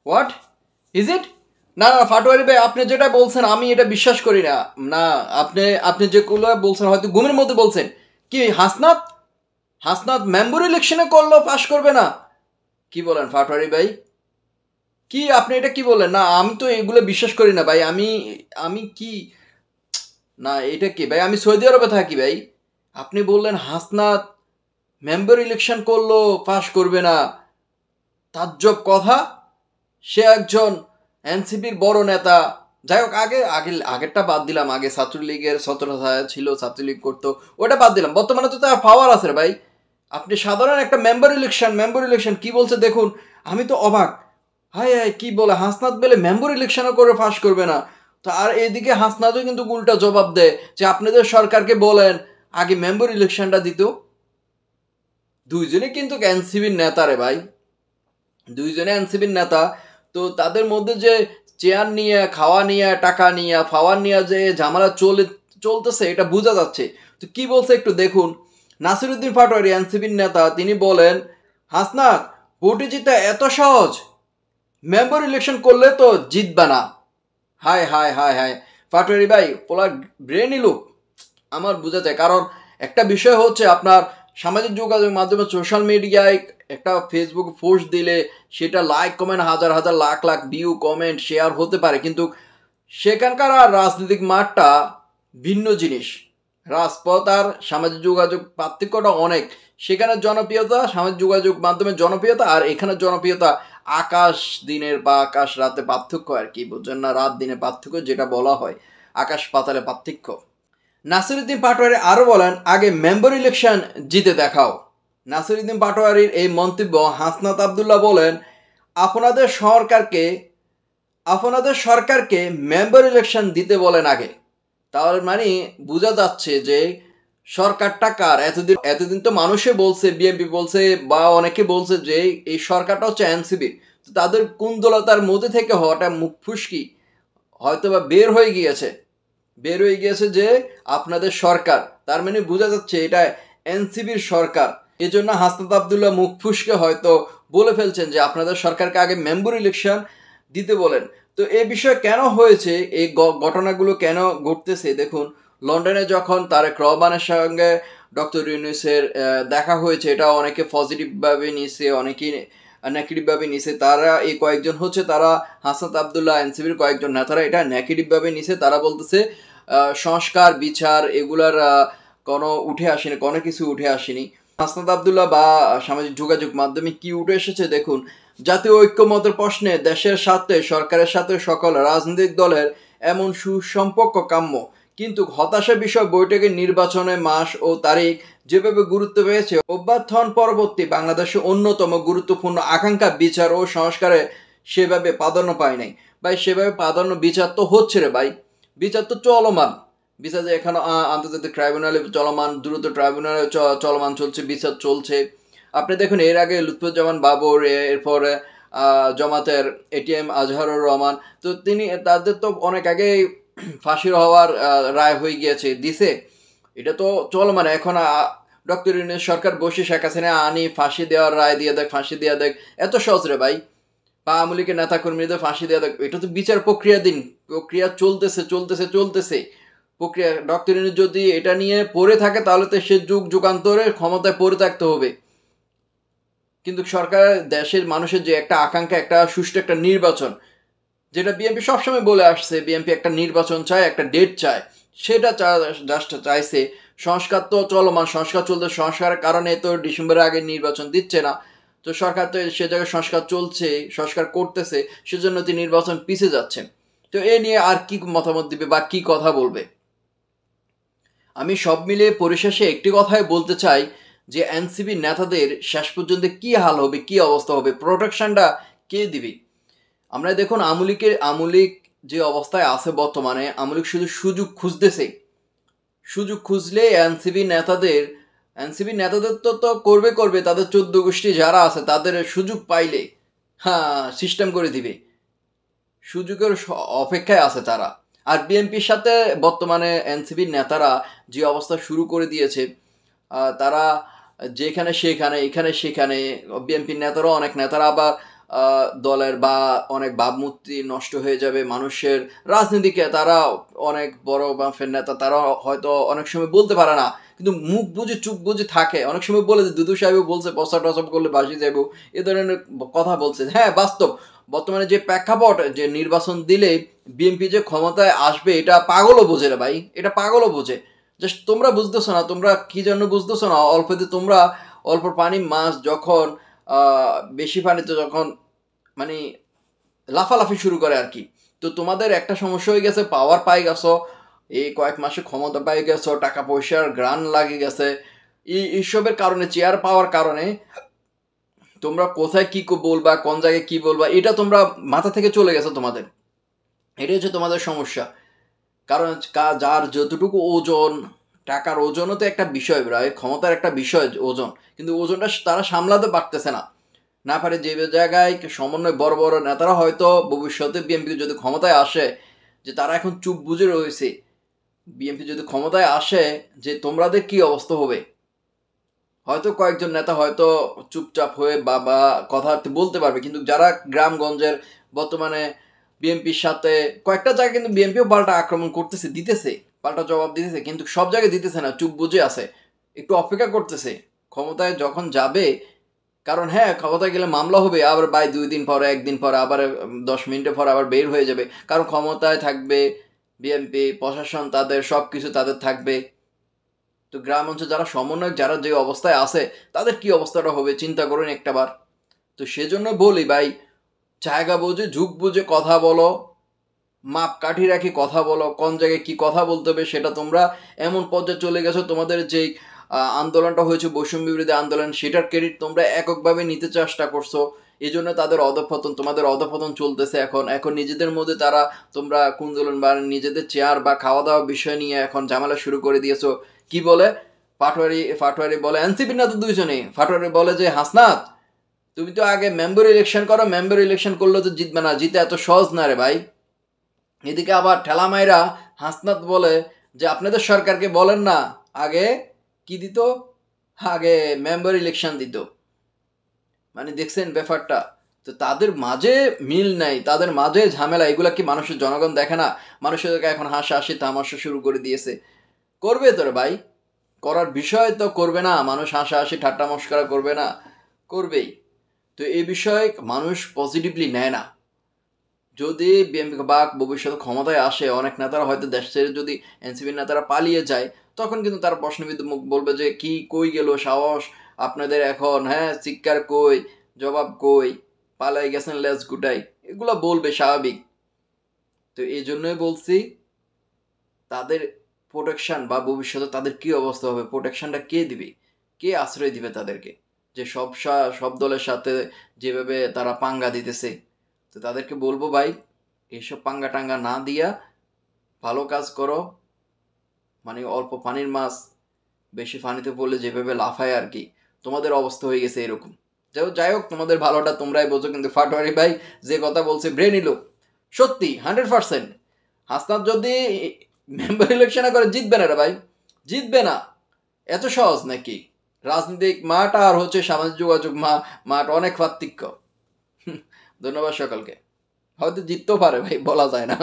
What is it? না না পাটোয়ারি ভাই, আপনি যেটা বলছেন আমি এটা বিশ্বাস করি না। না, আপনি আপনি যেগুলো বলছেন হয়তো ঘুমের মধ্যে বলছেন। কি হাসনাত, হাসনাত মেম্বার ইলেকশনে করলো পাশ করবে না? কি বলেন পাটোয়ারি ভাই? কি আপনি এটা কি বললেন? না আমি তো এগুলো বিশ্বাস করি না ভাই। আমি আমি কি, না এটা কি ভাই, আমি সৌদি আরবে থাকি ভাই। আপনি বললেন হাসনাত মেম্বার ইলেকশন করলো পাশ করবে না, তাজ্জব কথা। সে একজন এনসিপির বড় নেতা। যাই হোক, আগেরটা বাদ দিলাম, আগে ছাত্রলীগের ছত্রছায়া ছিল, ছাত্রলীগ করতো, ওটা বাদ দিলাম। বর্তমানে তো তার পাওয়ার আছে রে ভাই। আপনি সাধারণ একটা মেম্বার ইলেকশন কি বলছে দেখুন, আমি তো অবাক। হায় হায়, কি বলে হাসনাত বেলে মেম্বার ইলেকশনও করে পাশ করবে না। তো আর এদিকে হাসনাতও কিন্তু উল্টা জবাব দেয় যে আপনাদের সরকারকে বলেন আগে মেম্বার ইলেকশনটা দিত। দুইজনে কিন্তু এনসিপির নেতা রে ভাই, দুইজনে এনসিপির নেতা। তো তাদের মধ্যে যে চেয়ার নিয়ে, খাওয়া নিয়ে, টাকা নিয়ে, ফাওয়ার নিয়ে যে ঝামেলা চলতেছে এটা বোঝা যাচ্ছে। তো কি বলছে একটু দেখুন। নাসিরুদ্দিন পাটোয়ারি এনসিপির নেতা, তিনি বলেন হাসনাত ভোটে জিতা এত সহজ, মেম্বার ইলেকশন করলে তো জিতবা না। হায় হায় হায় হায়, পাটোয়ারি ভাই পোলা ব্রেনই লোক, আমার বোঝা যায়। কারণ একটা বিষয় হচ্ছে আপনার সামাজিক যোগাযোগ মাধ্যমে সোশ্যাল মিডিয়ায় একটা ফেসবুক পোস্ট দিলে সেটা লাইক কমেন্ট হাজার হাজার lakh lakh view comment share হতে পারে, কিন্তু সেখানকার আর রাজনৈতিক মাঠটা ভিন্ন জিনিস। রাজপথ আর সামাজিক যোগাযোগ পার্থক্যটা অনেক। সেখানে জনপ্রিয়তা, সামাজিক যোগাযোগ মাধ্যমে জনপ্রিয়তা, আর এখানে জনপ্রিয়তা আকাশ দিনের বা আকাশ রাতে পার্থক্য আর কি, বুঝছেন না? রাত দিনের পার্থক্য যেটা বলা হয়, আকাশ পাতালে পার্থক্য। নাসিরুদ্দিন পাটোয়ারি আরও বলেন আগে মেম্বার ইলেকশন জিতে দেখাও। নাসিরুদ্দিন পাটোয়ারির এই মন্তব্য হাসনাত আবদুল্লাহ বলেন আপনাদের সরকারকে আপনাদের সরকারকে মেম্বার ইলেকশন দিতে বলেন আগে। তাহলে মানে বোঝা যাচ্ছে যে সরকারটা কার? এতদিন তো মানুষে বলছে, বিএনপি বলছে বা অনেকে বলছে যে এই সরকারটা হচ্ছে এনসিবির। তো তাদের কুন্দলতার মধ্যে থেকে হওয়াটা মুখ ফুসকি হয়তো বা বের হয়ে গিয়েছে যে আপনাদের সরকার, তার মানে বোঝা যাচ্ছে এটা এনসিবির সরকার। এজন্য হাসনাত আবদুল্লাহ মুখ ফুসকে হয়তো বলে ফেলছেন যে আপনাদের সরকারকে আগে মেম্বার ইলেকশন দিতে বলেন। তো এই বিষয়ে কেন হয়েছে, এই ঘটনাগুলো কেন ঘটতেছে দেখুন। লন্ডনে যখন তারেক রহমানের সঙ্গে ডক্টর ইউনূসের দেখা হয়েছে, এটা অনেকে পজিটিভভাবে নিছে, অনেকেই নেগেটিভভাবে নিছে। তারা এই কয়েকজন হচ্ছে তারা হাসনাত আবদুল্লাহ এনসিবির কয়েকজন নেতারা এটা নেগেটিভভাবে নিছে। তারা বলতেছে সংস্কার বিচার এগুলার কোনো কিছু উঠে আসেনি। হাসনাত আবদুল্লাহ বা সামাজিক যোগাযোগ মাধ্যমে কি উঠে এসেছে দেখুন। জাতীয় ঐক্যমতের প্রশ্নে দেশের সাথে সরকারের সাথে সকল রাজনৈতিক দলের এমন সুসম্পর্ক কাম্য, কিন্তু হতাশার বিষয় বৈঠকের নির্বাচনের মাস ও তারিখ যেভাবে গুরুত্ব পেয়েছে, অভ্যুত্থান পরবর্তী বাংলাদেশের অন্যতম গুরুত্বপূর্ণ আকাঙ্ক্ষা বিচার ও সংস্কারে সেভাবে প্রাধান্য পায় নাই। ভাই সেভাবে প্রাধান্য বিচার তো হচ্ছে রে ভাই, বিচার তো চলমান। বিচার যে এখানে আন্তর্জাতিক ট্রাইব্যুনালে চলমান, দ্রুত ট্রাইব্যুনালে চলমান চলছে, বিচার চলছে। আপনি দেখুন এর আগে লুৎফুজ্জামান বাবর, এরপরে জামাতের এটিএম আজহারুর রহমান, তো তাদের তো অনেক আগেই ফাঁসির হওয়ার রায় হয়ে গিয়েছে, দিছে। এটা তো চলমান। এখন ডক্টর ইউনূস সরকার বসে শেখ হাসিনা আনি ফাঁসি দেওয়ার রায় দিয়ে দেখ, ফাঁসি দেওয়া দেখ, এত সহজ রে ভাই। বা আওয়ামী লীগের নেতা কর্মীদের ফাঁসি দেওয়া দেখ, এটা তো বিচার প্রক্রিয়া চলতেছে। প্রক্রিয়া ডক্টর ইউনূস যদি এটা নিয়ে পড়ে থাকে তাহলে তো সে যুগান্তরে ক্ষমতায় পড়ে থাকতে হবে। কিন্তু সরকার দেশের মানুষের যে একটা আকাঙ্ক্ষা, একটা সুষ্ঠু একটা নির্বাচন, যেটা বিএনপি সবসময় বলে আসছে, বিএনপি একটা নির্বাচন চায়, একটা ডেট চায়, সেটা জাস্ট চাইছে। সংস্কার তো চলমান, সংস্কার চলতে, সংস্কারের কারণে তো ডিসেম্বরের আগে নির্বাচন দিচ্ছে না। তো সরকার তো সে জায়গায় সংস্কার চলছে, সংস্কার করতেছে, সেজন্য তিনি নির্বাচন পিছিয়ে যাচ্ছেন। তো এ নিয়ে আর কি মতামত দিবে বা কি কথা বলবে? আমি সব মিলিয়ে পরিশেষে একটি কথাই বলতে চাই যে এনসিপি নেতাদের শেষ পর্যন্ত কি হাল হবে, কি অবস্থা হবে, প্রোটেকশনটা কে দিবে? আমরা দেখুন আমূলিক যে অবস্থায় আছে বর্তমানে, আমূলিক শুধু সুযোগ খুঁজলে এনসিপি নেতাদের তো করবে তাদের 14 গোষ্ঠী যারা আছে তাদের সুযোগ পাইলে হ্যাঁ সিস্টেম করে দিবে। সুযোগের অপেক্ষায় আছে তারা। আর বিএনপির সাথে বর্তমানে এনসিপির নেতারা যে অবস্থা শুরু করে দিয়েছে, তারা যেখানে সেখানে, এখানে সেখানে, বিএনপির নেতারা, অনেক নেতারা আবার দলের বা অনেক ভাবমূর্তি নষ্ট হয়ে যাবে মানুষের। রাজনীতিকে তারা অনেক বড় বাফের নেতা, তারা হয়তো অনেক সময় বলতে পারে না, কিন্তু মুখ বুঝে চুপ বুঝে থাকে। অনেক সময় বলে যে দুদু সাহেব বলছে প্রস্তাব টসাব করলে বাসি যাব, এ ধরনের কথা বলছে। হ্যাঁ, বাস্তব বর্তমানে যে প্রেক্ষাপট, যে নির্বাচন দিলে বিএনপি যে ক্ষমতায় আসবে, এটা পাগলও বোঝে রে ভাই, এটা পাগলও বোঝে। জাস্ট তোমরা বুঝতেছো না, তোমরা কি জন্য বুঝতেছো না? অল্পতে তোমরা অল্প পানি মাছ যখন বেশি পানিতে যখন মানে লাফালাফি শুরু করে আর কি, তো তোমাদের একটা সমস্যা হয়ে গেছে, পাওয়ার পাই গেছো, এই কয়েক মাসে ক্ষমতা পাই গেছো, টাকা পয়সার গ্রান লাগে গেছে, এইসবের কারণে, চেয়ার পাওয়ার কারণে তোমরা কোথায় কি বলবা, কোন জায়গায় কি বলবা, এটা তোমরা মাথা থেকে চলে গেছে তোমাদের। এটাই হচ্ছে তোমাদের সমস্যা। কারণ যার যতটুকু ওজন, টাকার ওজনও তো একটা বিষয়, প্রায় ক্ষমতার একটা বিষয় ওজন, কিন্তু ওজনটা তারা সামলাতে পারতেছে না, না পারে। যে জায়গায় সমন্বয় বড় বড় নেতারা হয়তো ভবিষ্যতে বিএনপি যদি ক্ষমতায় আসে, যে তারা এখন চুপ বুঝে রয়েছে, বিএনপি যদি ক্ষমতায় আসে যে তোমাদের কি অবস্থা হবে, হয়তো কয়েকজন নেতা হয়তো চুপচাপ হয়ে বা কথা বলতে পারবে, কিন্তু যারা গ্রামগঞ্জের বর্তমানে বিএনপির সাথে কয়েকটা জায়গায় কিন্তু বিএনপিও পাল্টা আক্রমণ করতেছে, দিতেছে, পাল্টা জবাব দিতেছে, কিন্তু সব জায়গায় দিতেছে না, চুপ বুঝে আছে, একটু অপেক্ষা করতেছে ক্ষমতায় যখন যাবে। কারণ হ্যাঁ, ক্ষমতায় গেলে মামলা হবে, আবার 2 দিন পরে, 1 দিন পরে, আবার 10 মিনিটের পরে আবার বের হয়ে যাবে, কারণ ক্ষমতায় থাকবে বিএনপি, প্রশাসন তাদের, সব কিছু তাদের থাকবে। তো গ্রাম অঞ্চলে যারা সমন্বয়ক, যারা যে অবস্থায় আছে, তাদের কি অবস্থাটা হবে চিন্তা করুন একটাবার। তো সেজন্য বলি ভাই, জায়গা বুঝে ঝুঁক বুঝে কথা বলো, মাপ কাঠি রাখি কথা বলো, কোন জায়গায় কি কথা বলতে হবে সেটা তোমরা এমন পর্যায়ে চলে গেছো, তোমাদের যেই আন্দোলনটা হয়েছে বৈষম্য বিরোধী আন্দোলন, সেটার ক্রেডিট তোমরা এককভাবে নিতে চেষ্টা করছো, এই জন্য তাদের অধঃপতন, তোমাদের অধঃপতন চলতেছে। এখন নিজেদের মধ্যে তারা, তোমরা কুন্দোলন বা নিজেদের চেয়ার বা খাওয়া দাওয়া বিষয় নিয়ে এখন ঝামেলা শুরু করে দিয়েছো। কি বলে ফাটোয়ারি বলে এনসিপি না তো দুইজনেই, ফাটোয়ারি বলে যে হাসনাত তুমি তো আগে মেম্বার ইলেকশন করো, মেম্বার ইলেকশন করলে তো জিতবে না, জিতে এত সহজ না রে ভাই। এদিকে আবার ঠেলামাইরা হাসনাত বলে যে আপনাদের সরকারকে বলেন না আগে কি দিত, আগে মেম্বার ইলেকশন দিত। মানে দেখছেন ব্যাপারটা? তো তাদের মাঝে মিল নাই, তাদের মাঝে ঝামেলা, এগুলা কি মানুষের জনগণ দেখে না? মানুষের এখন হাসাহাসি তামাশা শুরু করে দিয়েছে। করবে তো রে ভাই, করার বিষয় তো করবে না, মানুষ হাসাহাসি ঠাট্টা মস্করা করবে না? করবেই। তো এই বিষয়ে মানুষ পজিটিভলি নেয় না। যদি বিএনপি বা ভবিষ্যতে ক্ষমতায় আসে, অনেক নেতারা হয়তো দেশ ছেড়ে যদি এনসিপির নেতারা পালিয়ে যায়, তখন কিন্তু তারা প্রশ্নবিদ্ধ মুখ বলবে যে কি কই গেল সাহস আপনাদের এখন, হ্যাঁ চিৎকার কই, জবাব কই, পালাই গেছেন লেজ গুটাই, এগুলো বলবে স্বাভাবিক। তো এই জন্যই বলছি, তাদের প্রোটেকশন বা ভবিষ্যতে তাদের কি অবস্থা হবে, প্রোটেকশনটা কে দিবে, কে আশ্রয় দিবে তাদেরকে, যে সব দলের সাথে যেভাবে তারা পাঙ্গা দিতেছে। তো তাদেরকে বলবো ভাই, এইসব পাঙ্গা টাঙ্গা না দিয়া ভালো কাজ করো, মানে অল্প পানির মাছ বেশি পানিতে পড়লে যেভাবে লাফায় আর কি, তোমাদের অবস্থা হয়ে গেছে এরকম। যাই হোক, তোমাদের ভালোটা তোমরাই বোঝো, কিন্তু ফাটোয়ারি ভাই যে কথা বলছে ব্রেনই লোক, সত্যি 100%। হাসনাত যদি মেম্বার ইলেকশনে করে জিতবে না রে ভাই, জিতবে না, এত সহজ নাকি? রাজনৈতিক মাঠ আর হচ্ছে সামাজিক যোগাযোগ মাঠ অনেক পার্থক্য। ধন্যবাদ সকলকে। হয়তো জিততেও পারে ভাই, বলা যায় না।